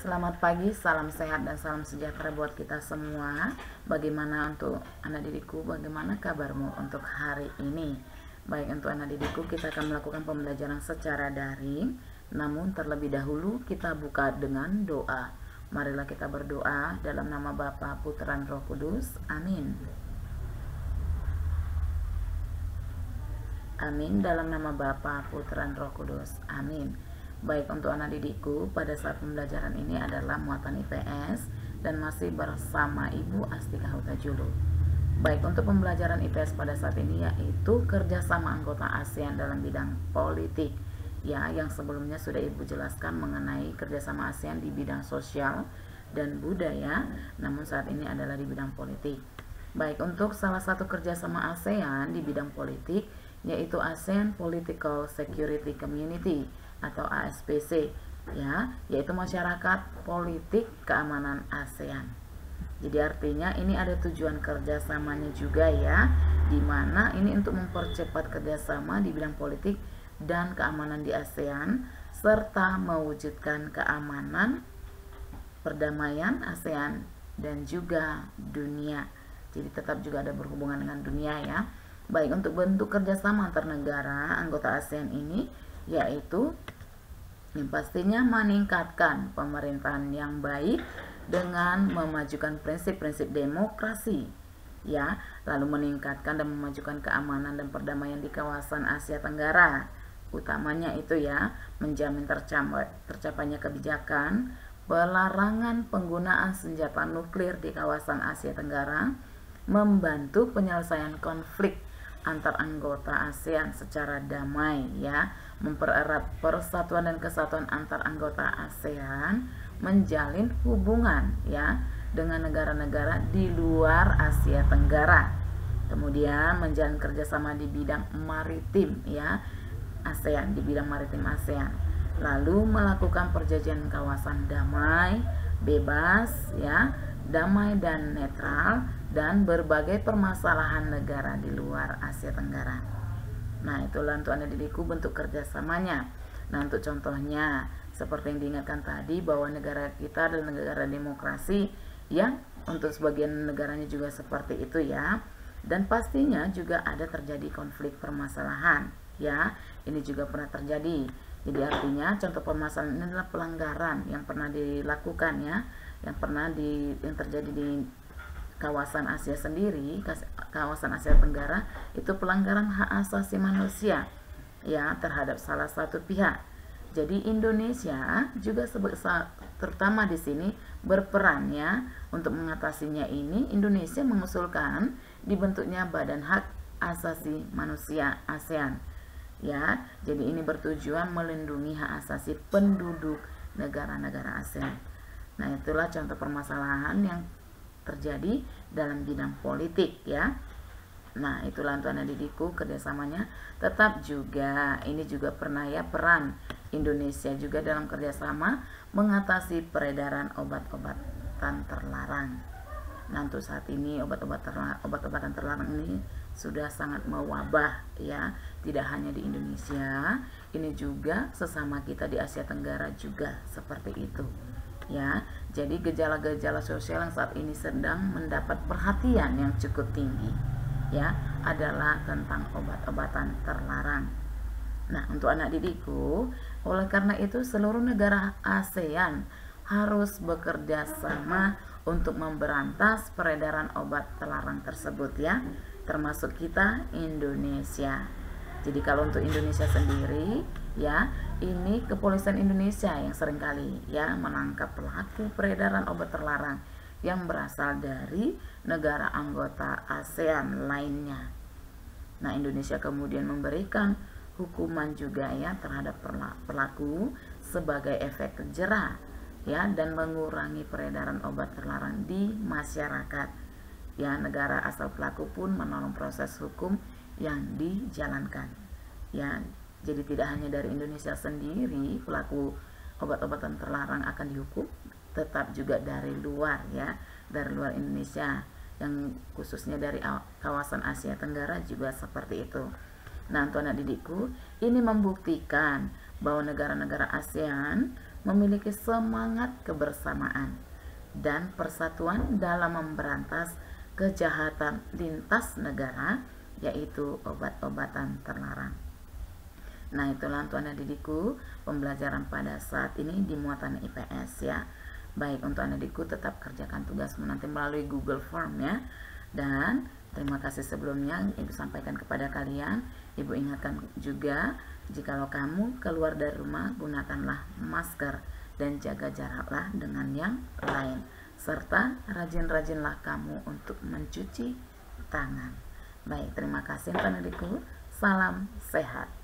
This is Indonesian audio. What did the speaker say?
Selamat pagi, salam sehat dan salam sejahtera buat kita semua. Bagaimana untuk anak didikku, bagaimana kabarmu untuk hari ini? Baik, untuk anak didikku kita akan melakukan pembelajaran secara daring. Namun terlebih dahulu kita buka dengan doa. Marilah kita berdoa dalam nama Bapa, Putra, dan Roh Kudus. Amin. Amin. Dalam nama Bapa, Putra, dan Roh Kudus. Amin. Baik, untuk anak didikku, pada saat pembelajaran ini adalah muatan IPS dan masih bersama Ibu Astika Huta-Julu. Baik, untuk pembelajaran IPS pada saat ini yaitu kerjasama anggota ASEAN dalam bidang politik. Ya, yang sebelumnya sudah Ibu jelaskan mengenai kerjasama ASEAN di bidang sosial dan budaya, namun saat ini adalah di bidang politik. Baik, untuk salah satu kerjasama ASEAN di bidang politik yaitu ASEAN Political Security Community atau ASPC, ya, yaitu masyarakat politik keamanan ASEAN. Jadi artinya ini ada tujuan kerjasamanya juga ya, dimana ini untuk mempercepat kerjasama di bidang politik dan keamanan di ASEAN serta mewujudkan keamanan, perdamaian ASEAN dan juga dunia. Jadi tetap juga ada berhubungan dengan dunia ya. Baik, untuk bentuk kerjasama antar negara anggota ASEAN ini yaitu yang pastinya meningkatkan pemerintahan yang baik dengan memajukan prinsip-prinsip demokrasi, ya, lalu meningkatkan dan memajukan keamanan dan perdamaian di kawasan Asia Tenggara. Utamanya itu ya, menjamin tercapainya kebijakan pelarangan penggunaan senjata nuklir di kawasan Asia Tenggara, membantu penyelesaian konflik antar anggota ASEAN secara damai ya, mempererat persatuan dan kesatuan antar anggota ASEAN, menjalin hubungan ya dengan negara-negara di luar Asia Tenggara. Kemudian menjalin kerjasama di bidang maritim ya ASEAN, di bidang maritim ASEAN. Lalu melakukan perjanjian kawasan damai, bebas ya, damai dan netral, dan berbagai permasalahan negara di luar Asia Tenggara. Nah, itulah untuk anak didikku bentuk kerjasamanya. Nah, untuk contohnya seperti yang diingatkan tadi bahwa negara kita adalah negara demokrasi yang untuk sebagian negaranya juga seperti itu ya. Dan pastinya juga ada terjadi konflik permasalahan ya. Ini juga pernah terjadi. Jadi artinya contoh permasalahan ini adalah pelanggaran yang pernah dilakukan ya, yang terjadi di kawasan Asia sendiri, kawasan Asia Tenggara, itu pelanggaran hak asasi manusia ya terhadap salah satu pihak. Jadi Indonesia juga terutama di sini berperan ya untuk mengatasinya ini. Indonesia mengusulkan dibentuknya Badan Hak Asasi Manusia ASEAN. Ya, jadi ini bertujuan melindungi hak asasi penduduk negara-negara ASEAN. Nah, itulah contoh permasalahan yang terjadi dalam bidang politik ya. Nah, itulah untuk anak didikku kerjasamanya. Tetap juga ini juga pernah ya peran Indonesia juga dalam kerjasama mengatasi peredaran obat-obatan terlarang. Nah, untuk saat ini obat-obatan terlarang ini sudah sangat mewabah ya, tidak hanya di Indonesia, ini juga sesama kita di Asia Tenggara juga seperti itu. Ya, jadi gejala-gejala sosial yang saat ini sedang mendapat perhatian yang cukup tinggi ya adalah tentang obat-obatan terlarang. Nah, untuk anak didikku, oleh karena itu seluruh negara ASEAN harus bekerja sama untuk memberantas peredaran obat terlarang tersebut ya, termasuk kita Indonesia. Jadi kalau untuk Indonesia sendiri ya, ini kepolisian Indonesia yang seringkali ya menangkap pelaku peredaran obat terlarang yang berasal dari negara anggota ASEAN lainnya. Nah, Indonesia kemudian memberikan hukuman juga ya terhadap pelaku sebagai efek jera ya, dan mengurangi peredaran obat terlarang di masyarakat. Ya, negara asal pelaku pun menolong proses hukum yang dijalankan. Ya, jadi tidak hanya dari Indonesia sendiri pelaku obat-obatan terlarang akan dihukum, tetap juga dari luar ya, dari luar Indonesia, yang khususnya dari kawasan Asia Tenggara juga seperti itu. Nah, untuk anak didikku, ini membuktikan bahwa negara-negara ASEAN memiliki semangat kebersamaan dan persatuan dalam memberantas kejahatan lintas negara, yaitu obat-obatan terlarang. Nah, itulah untuk anak didikku pembelajaran pada saat ini di muatan IPS ya. Baik, untuk anak didikku tetap kerjakan tugasmu nanti melalui Google Form ya. Dan terima kasih sebelumnya Ibu sampaikan kepada kalian. Ibu ingatkan juga, jikalau kamu keluar dari rumah, gunakanlah masker dan jaga jaraklah dengan yang lain. Serta rajin-rajinlah kamu untuk mencuci tangan. Baik, terima kasih anak didikku. Salam sehat.